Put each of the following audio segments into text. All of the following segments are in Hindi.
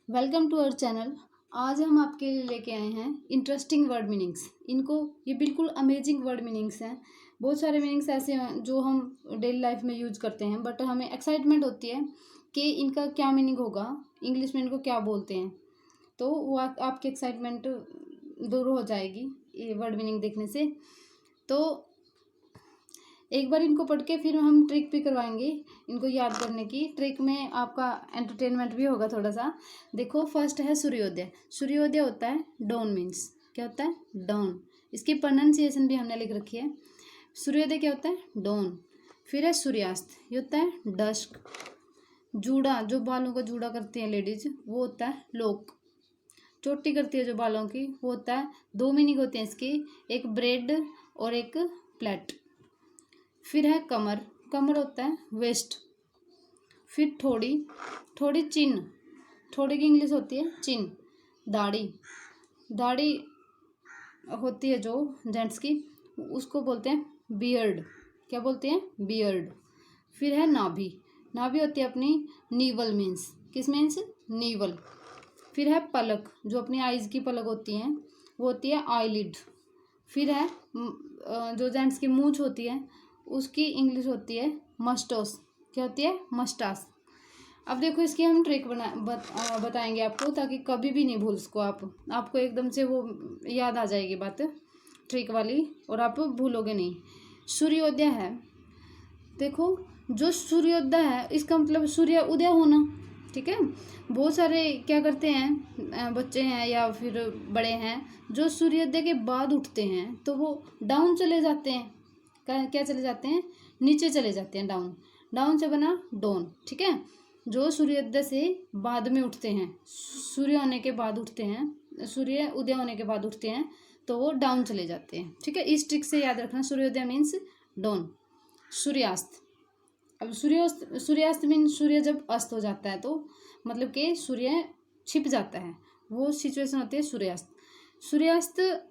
Welcome to our channel. आज हम आपके लिए लेके आए हैं इंटरेस्टिंग वर्ड मीनिंग्स। ये बिल्कुल अमेजिंग वर्ड मीनिंग्स हैं। बहुत सारे मीनिंग्स ऐसे हैं जो हम डेली लाइफ में यूज करते हैं, बट हमें एक्साइटमेंट होती है कि इनका क्या मीनिंग होगा, इंग्लिश में इनको क्या बोलते हैं। तो वो आपकी एक्साइटमेंट दूर हो जाएगी ये वर्ड मीनिंग देखने से। तो एक बार इनको पढ़ के फिर हम ट्रिक भी करवाएंगे इनको याद करने की। ट्रिक में आपका एंटरटेनमेंट भी होगा थोड़ा सा। देखो, फर्स्ट है सूर्योदय। सूर्योदय होता है डॉन, मीन्स क्या होता है? डॉन। इसकी प्रोनाउंसिएशन भी हमने लिख रखी है। सूर्योदय क्या होता है? डॉन। फिर है सूर्यास्त, ये होता है डस्क। जूड़ा, जो बालों का जूड़ा करती है लेडीज, वो होता है लोक। चोटी करती है जो बालों की, वो होता है, दो मीनिंग होते हैं इसकी, एक ब्रेड और एक प्लेट। फिर है कमर, कमर होता है वेस्ट। फिर थोड़ी, थोड़ी चिन, थोड़ी की इंग्लिश होती है चिन। दाढ़ी, दाढ़ी होती है जो जेंट्स की, उसको बोलते हैं बियर्ड। क्या बोलते हैं? बियर्ड। फिर है नाभि, नाभि होती है अपनी नीवल, मीन्स किस मीन्स? नीवल। फिर है पलक, जो अपनी आईज की पलक होती हैं, वो होती है आईलिड। फिर है जो जेंट्स की मूंछ होती है, उसकी इंग्लिश होती है मस्टोस। क्या होती है? मस्टास। अब देखो, इसकी हम ट्रिक बताएंगे आपको, ताकि कभी भी नहीं भूल इसको। आपको एकदम से वो याद आ जाएगी बात ट्रिक वाली, और आप भूलोगे नहीं। सूर्योदय है, देखो, जो सूर्योदय है इसका मतलब सूर्य उदय होना। ठीक है। बहुत सारे क्या करते हैं, बच्चे हैं या फिर बड़े हैं, जो सूर्योदय के बाद उठते हैं तो वो डाउन चले जाते हैं। क्या चले जाते हैं? नीचे चले जाते हैं, डाउन। डाउन से बना डॉन। ठीक है। जो सूर्योदय से बाद में उठते हैं, सूर्य होने के बाद उठते हैं, सूर्य उदय होने के बाद उठते हैं, तो वो डाउन चले जाते हैं। ठीक है। इस ट्रिक से याद रखना, सूर्योदय मीन्स डॉन। सूर्यास्त, अब सूर्यास्त मीन्स सूर्य जब अस्त हो जाता है, तो मतलब कि सूर्य छिप जाता है, वो सिचुएशन होती है सूर्यास्त। सूर्यास्त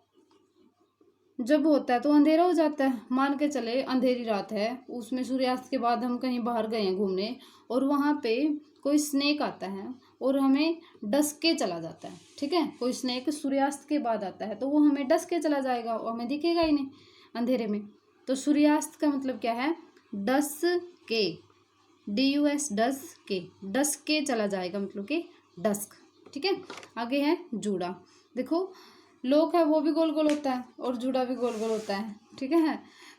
जब होता है तो अंधेरा हो जाता है। मान के चले अंधेरी रात है, उसमें सूर्यास्त के बाद हम कहीं बाहर गए हैं घूमने, और वहाँ पे कोई स्नेक आता है और हमें डस के चला जाता है। ठीक है। कोई स्नेक सूर्यास्त के बाद आता है तो वो हमें डस के चला जाएगा और हमें दिखेगा ही नहीं अंधेरे में। तो सूर्यास्त का मतलब क्या है? डस के, DUS, डस के, डस के चला जाएगा, मतलब कि डस्क। ठीक है। आगे है जूड़ा। देखो, लोक है वो भी गोल गोल होता है और जूड़ा भी गोल गोल होता है। ठीक है।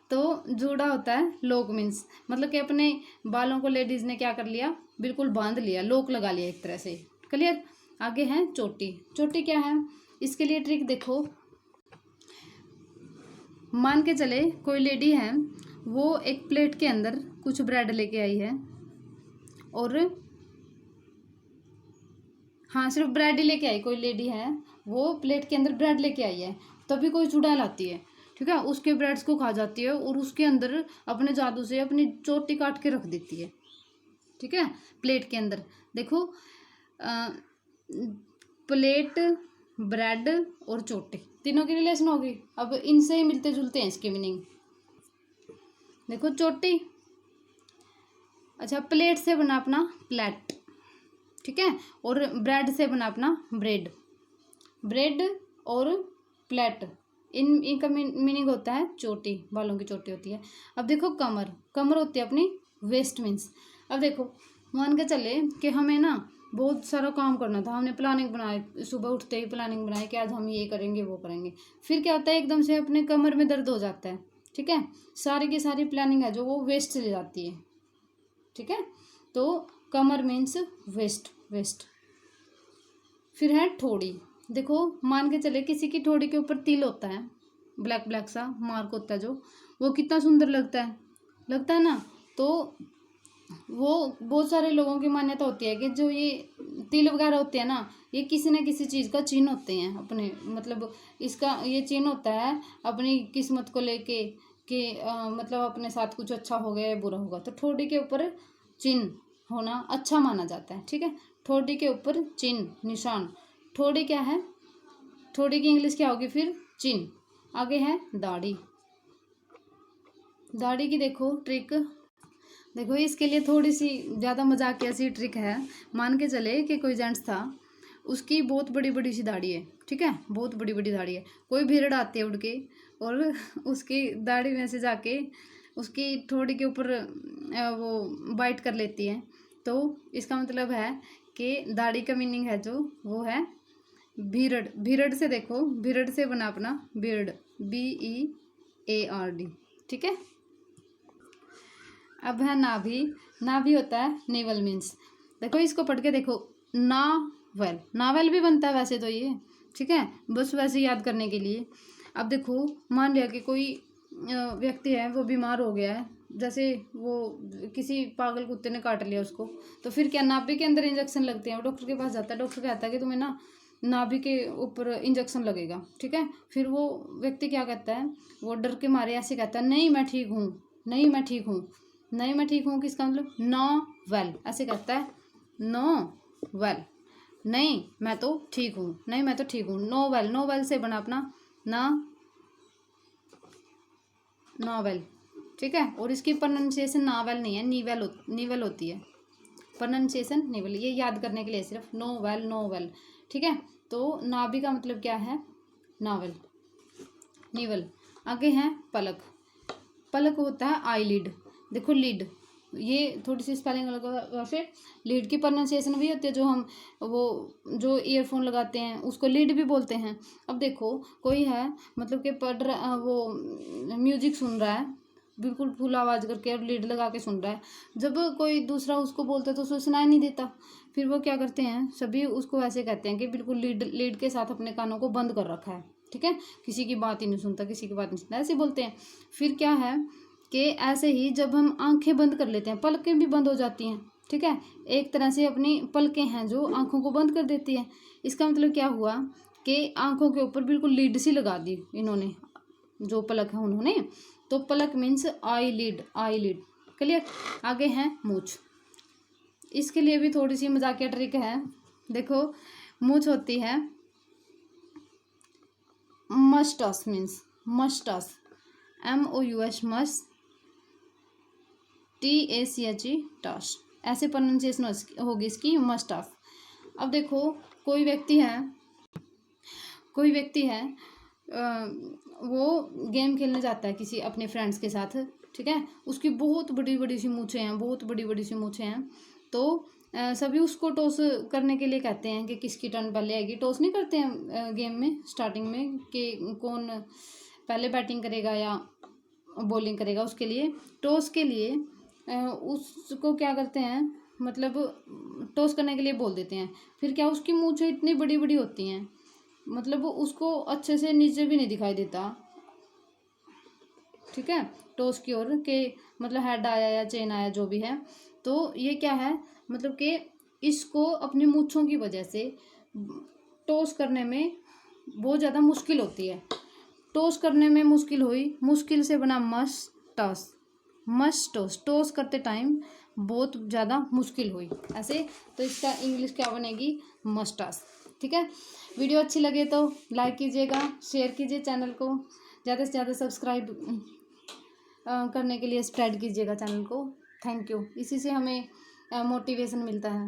तो जूड़ा होता है लोक, मीन्स मतलब कि अपने बालों को लेडीज ने क्या कर लिया? बिल्कुल बांध लिया, लोक लगा लिया एक तरह से। क्लियर। आगे है चोटी। चोटी क्या है? इसके लिए ट्रिक देखो, मान के चले कोई लेडी है, वो एक प्लेट के अंदर कुछ ब्रेड लेके आई है, और हाँ, सिर्फ ब्रेड ही लेके आई। कोई लेडी है, वो प्लेट के अंदर ब्रेड लेके आई है, तभी कोई चूड़ा लाती है। ठीक है। उसके ब्रेड्स को खा जाती है और उसके अंदर अपने जादू से अपनी चोटी काट के रख देती है। ठीक है। प्लेट के अंदर देखो, प्लेट, ब्रेड और चोटी, तीनों की रिलेशन होगी। अब इनसे ही मिलते जुलते हैं इसके मीनिंग। देखो, चोटी, अच्छा, प्लेट से बना अपना प्लेट। ठीक है। और ब्रेड से बना अपना ब्रेड। ब्रेड और प्लेट, इनका मीनिंग होता है चोटी, बालों की चोटी होती है। अब देखो, कमर, कमर होती है अपनी वेस्ट, मीन्स। अब देखो, मान के चले कि हमें ना बहुत सारा काम करना था, हमने प्लानिंग बनाई, सुबह उठते ही प्लानिंग बनाई कि आज हम ये करेंगे वो करेंगे। फिर क्या होता है, एकदम से अपने कमर में दर्द हो जाता है। ठीक है। सारी की सारी प्लानिंग है जो वो वेस्ट चली जाती है। ठीक है। तो कमर मीन्स वेस्ट, वेस्ट। फिर है ठोड़ी। देखो, मान के चले किसी की ठोड़ी के ऊपर तिल होता है, ब्लैक ब्लैक सा मार्क होता है जो, वो कितना सुंदर लगता है ना। तो वो बहुत सारे लोगों की मान्यता होती है कि जो ये तिल वगैरह होते हैं ना, ये किसी न किसी चीज़ का चिन्ह होते हैं अपने, मतलब इसका ये चिन्ह होता है अपनी किस्मत को लेके कि मतलब अपने साथ कुछ अच्छा हो गया या बुरा होगा, तो ठोड़ी के ऊपर चिन्ह होना अच्छा माना जाता है। ठीक है। ठोड़ी के ऊपर चिन्ह, निशान। ठोड़ी क्या है? ठोड़ी की इंग्लिश क्या होगी फिर? चिन्ह। आगे है दाढ़ी। दाढ़ी की देखो ट्रिक, देखो इसके लिए थोड़ी सी ज़्यादा मजाकिया सी ट्रिक है। मान के चले कि कोई जेंट्स था, उसकी बहुत बड़ी बड़ी सी दाढ़ी है, ठीक है, बहुत बड़ी बड़ी दाढ़ी है। कोई भेड़ आती है उड़ के और उसकी दाढ़ी में से जाके उसकी ठोड़ी के ऊपर वो बाइट कर लेती है। तो इसका मतलब है कि दाढ़ी का मीनिंग है जो वो है भीरड़। भीरड़ से देखो, भीरड़ से बना अपना बियर्ड, BEARD, ठीक है। अब है नाभि। नाभि होता है नेवल मीन्स। देखो इसको पढ़ के देखो, नावेल, नावेल भी बनता है वैसे तो ये, ठीक है, बस वैसे याद करने के लिए। अब देखो मान लिया कि कोई व्यक्ति है वो बीमार हो गया है, जैसे वो किसी पागल कुत्ते ने काट लिया उसको, तो फिर क्या नाभि के अंदर इंजेक्शन लगते हैं। वो डॉक्टर के पास जाता है, डॉक्टर कहता है कि तुम्हें ना नाभि के ऊपर इंजेक्शन लगेगा, ठीक है। फिर वो व्यक्ति क्या कहता है, वो डर के मारे ऐसे कहता है, नहीं मैं ठीक हूँ, नहीं मैं ठीक हूँ, नहीं मैं ठीक हूँ, किसका मतलब नो वेल, ऐसे कहता है, नो वेल, नहीं मैं तो ठीक हूँ, नहीं मैं तो ठीक हूँ। नो वेल, नो वेल से बना अपना ना नॉवेल, ठीक है। और इसकी प्रोनाउंसिएशन नावेल नहीं है, नीवेल होती है, प्रोनाउंसिएशन नीवेल। ये याद करने के लिए सिर्फ नो वेल, ठीक है। तो नाभि का मतलब क्या है, नावेल, नीवल। आगे है पलक। पलक होता है आईलिड। देखो लीड, ये थोड़ी सी स्पेलिंग अलग वैसे। लीड की प्रोनाउंसिएशन भी होती है, जो हम वो जो ईयरफोन लगाते हैं उसको लीड भी बोलते हैं। अब देखो कोई है मतलब कि पढ़ रहा, वो म्यूजिक सुन रहा है बिल्कुल फुल आवाज़ करके और लीड लगा के सुन रहा है। जब कोई दूसरा उसको बोलता है तो उसको सुनाई नहीं देता, फिर वो क्या करते हैं, सभी उसको ऐसे कहते हैं कि बिल्कुल लीड के साथ अपने कानों को बंद कर रखा है, ठीक है, किसी की बात ही नहीं सुनता, किसी की बात नहीं सुनता, ऐसे बोलते हैं। फिर क्या है कि ऐसे ही जब हम आंखें बंद कर लेते हैं, पलकें भी बंद हो जाती हैं, ठीक है, एक तरह से अपनी पलकें हैं जो आंखों को बंद कर देती है। इसका मतलब क्या हुआ कि आंखों के ऊपर बिल्कुल लीड सी लगा दी इन्होंने, जो पलक है उन्होंने। तो पलक means eyelid, eyelid, clear. आगे है मूंछ। इसके लिए भी थोड़ी सी मजाकिया ट्रिक है। देखो मूंछ होती है मस्टस, मीन्स मस्टस, MOUS, मस, TACHE, टस, ऐसे प्रोनाउंसिएशन होगी इसकी, मस्टफ। अब देखो कोई व्यक्ति है, कोई व्यक्ति है वो गेम खेलने जाता है किसी अपने फ्रेंड्स के साथ, ठीक है, उसकी बहुत बड़ी बड़ी सी मूछें हैं, बहुत बड़ी बड़ी सी मूछें हैं। तो सभी उसको टॉस करने के लिए कहते हैं कि किसकी टर्न पहले आएगी। टॉस नहीं करते हैं गेम में स्टार्टिंग में कि कौन पहले बैटिंग करेगा या बॉलिंग करेगा, उसके लिए टॉस के लिए उसको क्या करते हैं, मतलब टॉस करने के लिए बोल देते हैं। फिर क्या उसकी मूछें इतनी बड़ी बड़ी होती हैं, मतलब उसको अच्छे से नीचे भी नहीं दिखाई देता, ठीक है, टॉस की ओर के मतलब हेड आया या चेन आया जो भी है। तो ये क्या है, मतलब कि इसको अपनी मूछों की वजह से टॉस करने में बहुत ज़्यादा मुश्किल होती है। टॉस करने में मुश्किल हुई, मुश्किल से बना must toss, must toss, toss करते टाइम बहुत ज़्यादा मुश्किल हुई, ऐसे। तो इसका इंग्लिश क्या बनेगी, मस्ट टॉस, ठीक है। वीडियो अच्छी लगे तो लाइक कीजिएगा, शेयर कीजिए, चैनल को ज़्यादा से ज़्यादा सब्सक्राइब करने के लिए स्प्रेड कीजिएगा चैनल को। थैंक यू, इसी से हमें मोटिवेशन मिलता है।